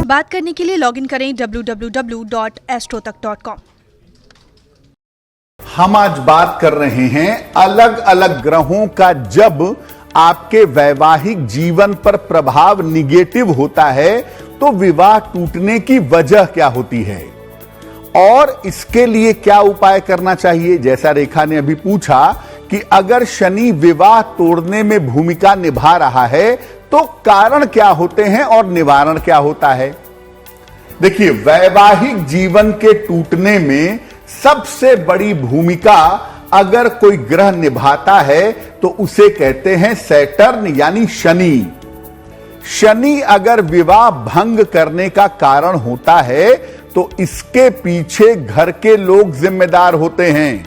बात करने के लिए लॉगिन करें www.astrotak.com। हम आज बात कर रहे हैं अलग अलग ग्रहों का जब आपके वैवाहिक जीवन पर प्रभाव निगेटिव होता है तो विवाह टूटने की वजह क्या होती है और इसके लिए क्या उपाय करना चाहिए। जैसा रेखा ने अभी पूछा कि अगर शनि विवाह तोड़ने में भूमिका निभा रहा है तो कारण क्या होते हैं और निवारण क्या होता है। देखिए, वैवाहिक जीवन के टूटने में सबसे बड़ी भूमिका अगर कोई ग्रह निभाता है तो उसे कहते हैं सैटर्न यानी शनि। शनि अगर विवाह भंग करने का कारण होता है तो इसके पीछे घर के लोग जिम्मेदार होते हैं।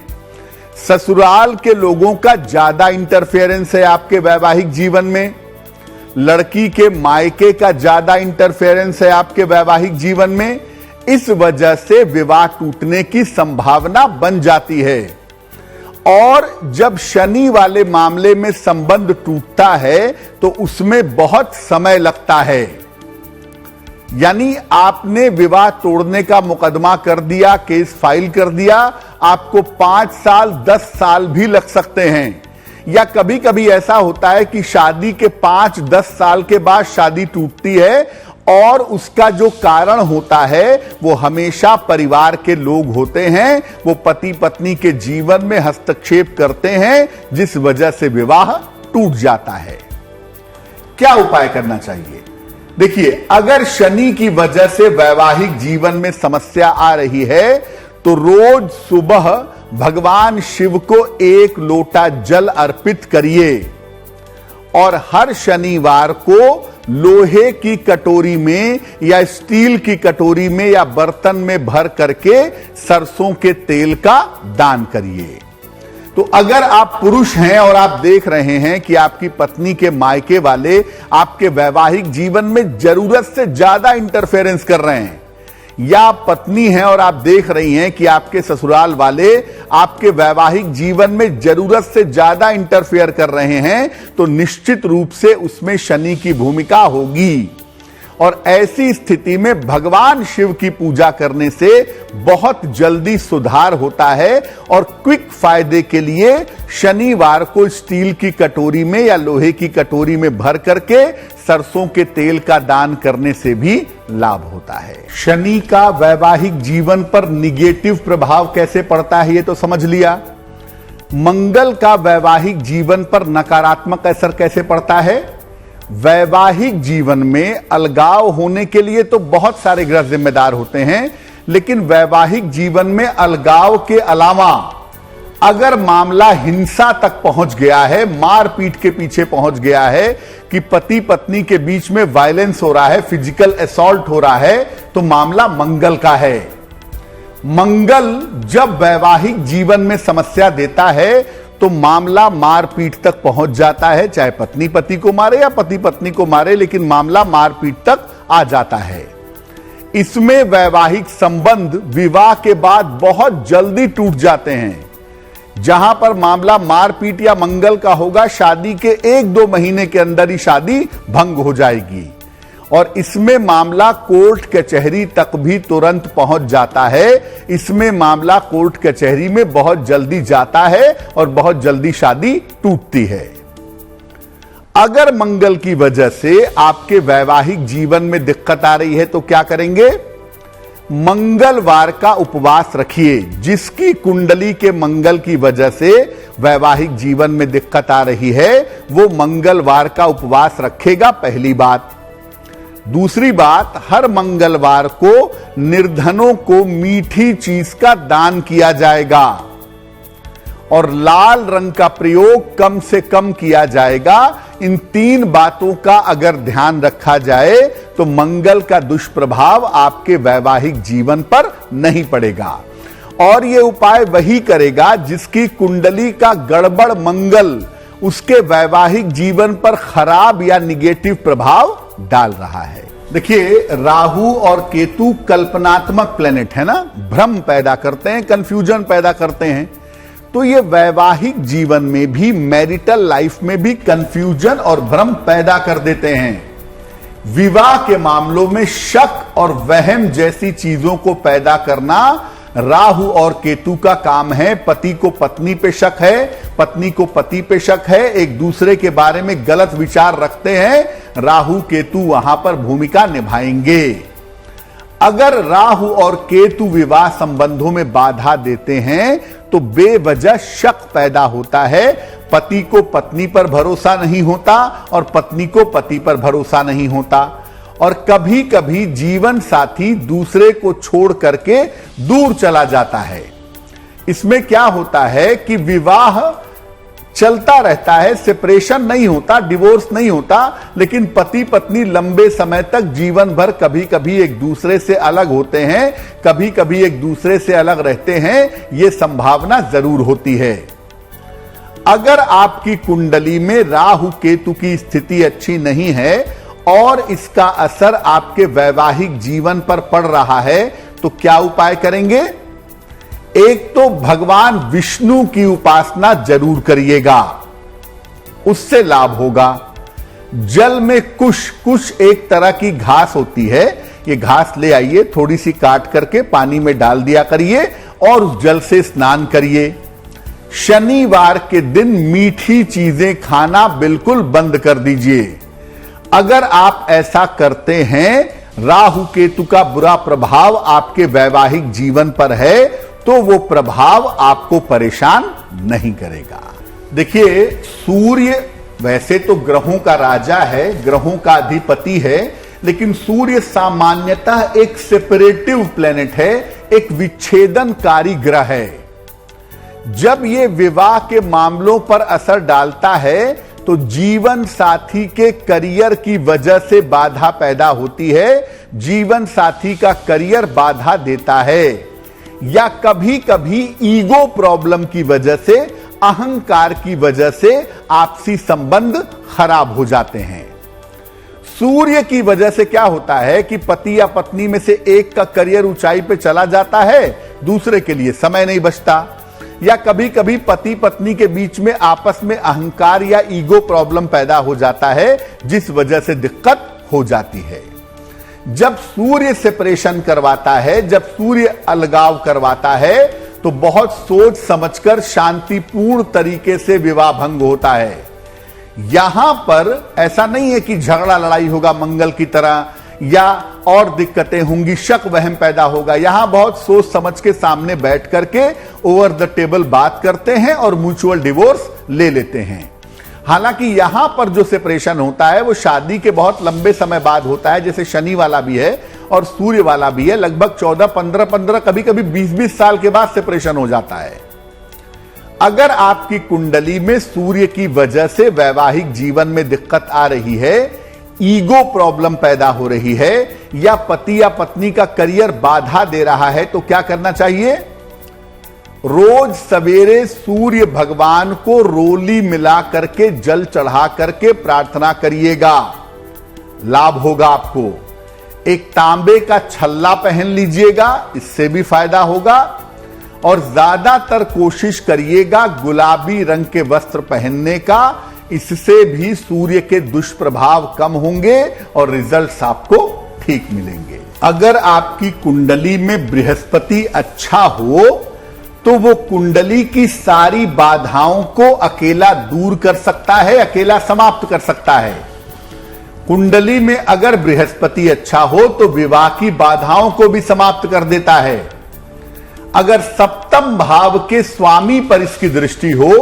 ससुराल के लोगों का ज्यादा इंटरफेरेंस है आपके वैवाहिक जीवन में, लड़की के मायके का ज्यादा इंटरफेरेंस है आपके वैवाहिक जीवन में। इस वजह से विवाह टूटने की संभावना बन जाती है। और जब शनि वाले मामले में संबंध टूटता है तो उसमें बहुत समय लगता है। यानी आपने विवाह तोड़ने का मुकदमा कर दिया, केस फाइल कर दिया, आपको 5 साल 10 साल भी लग सकते हैं। या कभी कभी ऐसा होता है कि शादी के 5-10 साल के बाद शादी टूटती है और उसका जो कारण होता है वो हमेशा परिवार के लोग होते हैं। वो पति पत्नी के जीवन में हस्तक्षेप करते हैं जिस वजह से विवाह टूट जाता है। क्या उपाय करना चाहिए? देखिए, अगर शनि की वजह से वैवाहिक जीवन में समस्या आ रही है तो रोज सुबह भगवान शिव को 1 लोटा जल अर्पित करिए और हर शनिवार को लोहे की कटोरी में या स्टील की कटोरी में या बर्तन में भर करके सरसों के तेल का दान करिए। तो अगर आप पुरुष हैं और आप देख रहे हैं कि आपकी पत्नी के मायके वाले आपके वैवाहिक जीवन में जरूरत से ज्यादा इंटरफेरेंस कर रहे हैं, या पत्नी है और आप देख रही हैं कि आपके ससुराल वाले आपके वैवाहिक जीवन में जरूरत से ज्यादा इंटरफेयर कर रहे हैं, तो निश्चित रूप से उसमें शनि की भूमिका होगी। और ऐसी स्थिति में भगवान शिव की पूजा करने से बहुत जल्दी सुधार होता है। और क्विक फायदे के लिए शनिवार को स्टील की कटोरी में या लोहे की कटोरी में भर करके सरसों के तेल का दान करने से भी लाभ होता है। शनि का वैवाहिक जीवन पर निगेटिव प्रभाव कैसे पड़ता है ये तो समझ लिया। मंगल का वैवाहिक जीवन पर नकारात्मक असर कैसे पड़ता है? वैवाहिक जीवन में अलगाव होने के लिए तो बहुत सारे ग्रह जिम्मेदार होते हैं, लेकिन वैवाहिक जीवन में अलगाव के अलावा अगर मामला हिंसा तक पहुंच गया है, मारपीट के पीछे पहुंच गया है कि पति पत्नी के बीच में वायलेंस हो रहा है, फिजिकल असॉल्ट हो रहा है, तो मामला मंगल का है। मंगल जब वैवाहिक जीवन में समस्या देता है तो मामला मारपीट तक पहुंच जाता है, चाहे पत्नी पति को मारे या पति पत्नी को मारे, लेकिन मामला मारपीट तक आ जाता है। इसमें वैवाहिक संबंध विवाह के बाद बहुत जल्दी टूट जाते हैं। जहां पर मामला मारपीट या मंगल का होगा, शादी के 1-2 महीने के अंदर ही शादी भंग हो जाएगी। और इसमें मामला कोर्ट कचहरी तक भी तुरंत पहुंच जाता है। इसमें मामला कोर्ट कचहरी में बहुत जल्दी जाता है और बहुत जल्दी शादी टूटती है। अगर मंगल की वजह से आपके वैवाहिक जीवन में दिक्कत आ रही है तो क्या करेंगे? मंगलवार का उपवास रखिए। जिसकी कुंडली के मंगल की वजह से वैवाहिक जीवन में दिक्कत आ रही है वो मंगलवार का उपवास रखेगा, पहली बात। दूसरी बात, हर मंगलवार को निर्धनों को मीठी चीज का दान किया जाएगा और लाल रंग का प्रयोग कम से कम किया जाएगा। इन 3 बातों का अगर ध्यान रखा जाए तो मंगल का दुष्प्रभाव आपके वैवाहिक जीवन पर नहीं पड़ेगा। और यह उपाय वही करेगा जिसकी कुंडली का गड़बड़ मंगल उसके वैवाहिक जीवन पर खराब या निगेटिव प्रभाव डाल रहा है। देखिए, राहु और केतु कल्पनात्मक प्लेनेट है ना, भ्रम पैदा करते हैं, कंफ्यूजन पैदा करते हैं। तो ये वैवाहिक जीवन में भी, मैरिटल लाइफ में भी कंफ्यूजन और भ्रम पैदा कर देते हैं। विवाह के मामलों में शक और वहम जैसी चीजों को पैदा करना राहु और केतु का काम है। पति को पत्नी पे शक है, पत्नी को पति पे शक है, एक दूसरे के बारे में गलत विचार रखते हैं, राहु केतु वहां पर भूमिका निभाएंगे। अगर राहु और केतु विवाह संबंधों में बाधा देते हैं तो बेवजह शक पैदा होता है। पति को पत्नी पर भरोसा नहीं होता और पत्नी को पति पर भरोसा नहीं होता, और कभी कभी जीवन साथी दूसरे को छोड़ करके दूर चला जाता है। इसमें क्या होता है कि विवाह चलता रहता है, सेपरेशन नहीं होता, डिवोर्स नहीं होता, लेकिन पति पत्नी लंबे समय तक जीवन भर कभी कभी एक दूसरे से अलग होते हैं, कभी कभी एक दूसरे से अलग रहते हैं। यह संभावना जरूर होती है। अगर आपकी कुंडली में राहु केतु की स्थिति अच्छी नहीं है और इसका असर आपके वैवाहिक जीवन पर पड़ रहा है तो क्या उपाय करेंगे? एक तो भगवान विष्णु की उपासना जरूर करिएगा, उससे लाभ होगा। जल में कुश एक तरह की घास होती है, ये घास ले आइए, थोड़ी सी काट करके पानी में डाल दिया करिए और उस जल से स्नान करिए। शनिवार के दिन मीठी चीजें खाना बिल्कुल बंद कर दीजिए। अगर आप ऐसा करते हैं, राहु केतु का बुरा प्रभाव आपके वैवाहिक जीवन पर है तो वो प्रभाव आपको परेशान नहीं करेगा। देखिए, सूर्य वैसे तो ग्रहों का राजा है, ग्रहों का अधिपति है, लेकिन सूर्य सामान्यतः एक सेपरेटिव प्लेनेट है, एक विच्छेदनकारी ग्रह है। जब ये विवाह के मामलों पर असर डालता है तो जीवन साथी के करियर की वजह से बाधा पैदा होती है, जीवन साथी का करियर बाधा देता है, या कभी कभी ईगो प्रॉब्लम की वजह से, अहंकार की वजह से आपसी संबंध खराब हो जाते हैं। सूर्य की वजह से क्या होता है कि पति या पत्नी में से एक का करियर ऊंचाई पे चला जाता है, दूसरे के लिए समय नहीं बचता, या कभी कभी पति पत्नी के बीच में आपस में अहंकार या ईगो प्रॉब्लम पैदा हो जाता है, जिस वजह से दिक्कत हो जाती है। जब सूर्य सेपरेशन करवाता है, जब सूर्य अलगाव करवाता है, तो बहुत सोच समझकर शांतिपूर्ण तरीके से विवाह भंग होता है। यहां पर ऐसा नहीं है कि झगड़ा लड़ाई होगा मंगल की तरह, या और दिक्कतें होंगी, शक वहम पैदा होगा। यहां बहुत सोच समझ के सामने बैठ करके ओवर द टेबल बात करते हैं और म्यूचुअल डिवोर्स ले लेते हैं। हालांकि यहां पर जो सेपरेशन होता है वो शादी के बहुत लंबे समय बाद होता है, जैसे शनि वाला भी है और सूर्य वाला भी है, लगभग 14, 15, कभी कभी 20 साल के बाद सेपरेशन हो जाता है। अगर आपकी कुंडली में सूर्य की वजह से वैवाहिक जीवन में दिक्कत आ रही है, ईगो प्रॉब्लम पैदा हो रही है, या पति या पत्नी का करियर बाधा दे रहा है, तो क्या करना चाहिए? रोज सवेरे सूर्य भगवान को रोली मिला करके जल चढ़ा करके प्रार्थना करिएगा, लाभ होगा आपको। एक तांबे का छल्ला पहन लीजिएगा, इससे भी फायदा होगा। और ज्यादातर कोशिश करिएगा गुलाबी रंग के वस्त्र पहनने का, इससे भी सूर्य के दुष्प्रभाव कम होंगे और रिजल्ट्स आपको ठीक मिलेंगे। अगर आपकी कुंडली में बृहस्पति अच्छा हो तो वो कुंडली की सारी बाधाओं को अकेला दूर कर सकता है, अकेला समाप्त कर सकता है। कुंडली में अगर बृहस्पति अच्छा हो तो विवाह की बाधाओं को भी समाप्त कर देता है। अगर सप्तम भाव के स्वामी पर इसकी दृष्टि हो,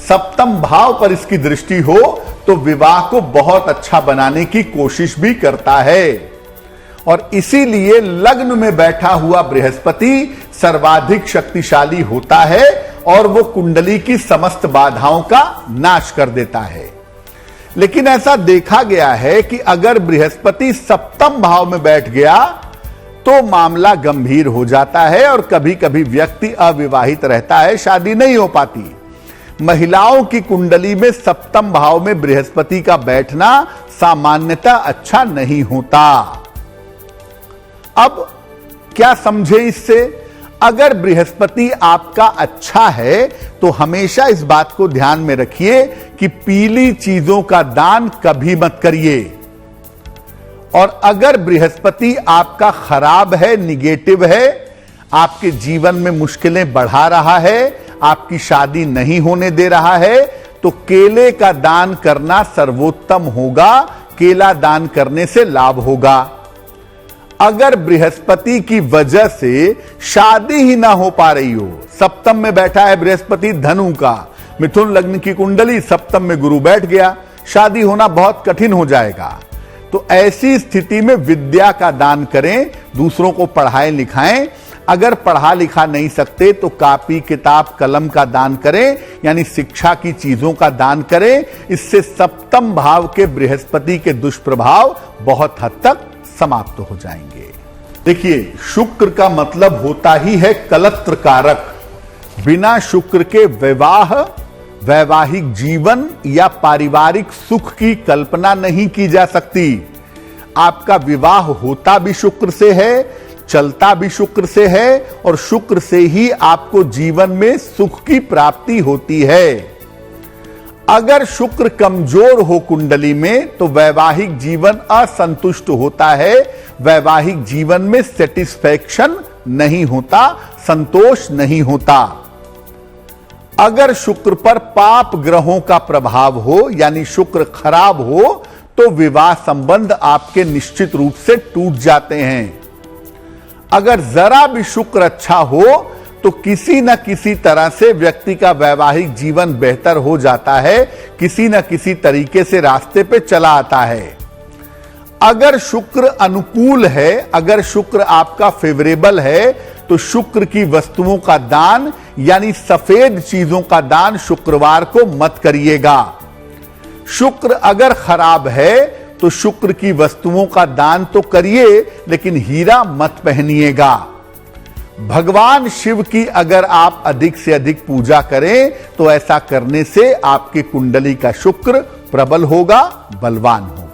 सप्तम भाव पर इसकी दृष्टि हो, तो विवाह को बहुत अच्छा बनाने की कोशिश भी करता है। और इसीलिए लग्न में बैठा हुआ बृहस्पति सर्वाधिक शक्तिशाली होता है और वो कुंडली की समस्त बाधाओं का नाश कर देता है। लेकिन ऐसा देखा गया है कि अगर बृहस्पति सप्तम भाव में बैठ गया तो मामला गंभीर हो जाता है और कभी कभी व्यक्ति अविवाहित रहता है, शादी नहीं हो पाती। महिलाओं की कुंडली में सप्तम भाव में बृहस्पति का बैठना सामान्यतः अच्छा नहीं होता। अब क्या समझे इससे? अगर बृहस्पति आपका अच्छा है तो हमेशा इस बात को ध्यान में रखिए कि पीली चीजों का दान कभी मत करिए। और अगर बृहस्पति आपका खराब है, निगेटिव है, आपके जीवन में मुश्किलें बढ़ा रहा है, आपकी शादी नहीं होने दे रहा है, तो केले का दान करना सर्वोत्तम होगा। केला दान करने से लाभ होगा। अगर बृहस्पति की वजह से शादी ही ना हो पा रही हो, सप्तम में बैठा है बृहस्पति धनु का, मिथुन लग्न की कुंडली, सप्तम में गुरु बैठ गया, शादी होना बहुत कठिन हो जाएगा। तो ऐसी स्थिति में विद्या का दान करें, दूसरों को पढ़ाएं लिखाएं। अगर पढ़ा लिखा नहीं सकते तो कापी किताब कलम का दान करें, यानी शिक्षा की चीजों का दान करें। इससे सप्तम भाव के बृहस्पति के दुष्प्रभाव बहुत हद तक समाप्त हो जाएंगे। देखिए, शुक्र का मतलब होता ही है कलत्र कारक। बिना शुक्र के विवाह, वैवाहिक जीवन या पारिवारिक सुख की कल्पना नहीं की जा सकती। आपका विवाह होता भी शुक्र से है, चलता भी शुक्र से है, और शुक्र से ही आपको जीवन में सुख की प्राप्ति होती है। अगर शुक्र कमजोर हो कुंडली में तो वैवाहिक जीवन असंतुष्ट होता है, वैवाहिक जीवन में सेटिस्फैक्शन नहीं होता, संतोष नहीं होता। अगर शुक्र पर पाप ग्रहों का प्रभाव हो, यानी शुक्र खराब हो, तो विवाह संबंध आपके निश्चित रूप से टूट जाते हैं। अगर जरा भी शुक्र अच्छा हो तो किसी न किसी तरह से व्यक्ति का वैवाहिक जीवन बेहतर हो जाता है, किसी न किसी तरीके से रास्ते पे चला आता है। अगर शुक्र अनुकूल है, अगर शुक्र आपका फेवरेबल है, तो शुक्र की वस्तुओं का दान, यानी सफेद चीजों का दान शुक्रवार को मत करिएगा। शुक्र अगर खराब है तो शुक्र की वस्तुओं का दान तो करिए, लेकिन हीरा मत पहनिएगा। भगवान शिव की अगर आप अधिक से अधिक पूजा करें तो ऐसा करने से आपकी कुंडली का शुक्र प्रबल होगा, बलवान होगा।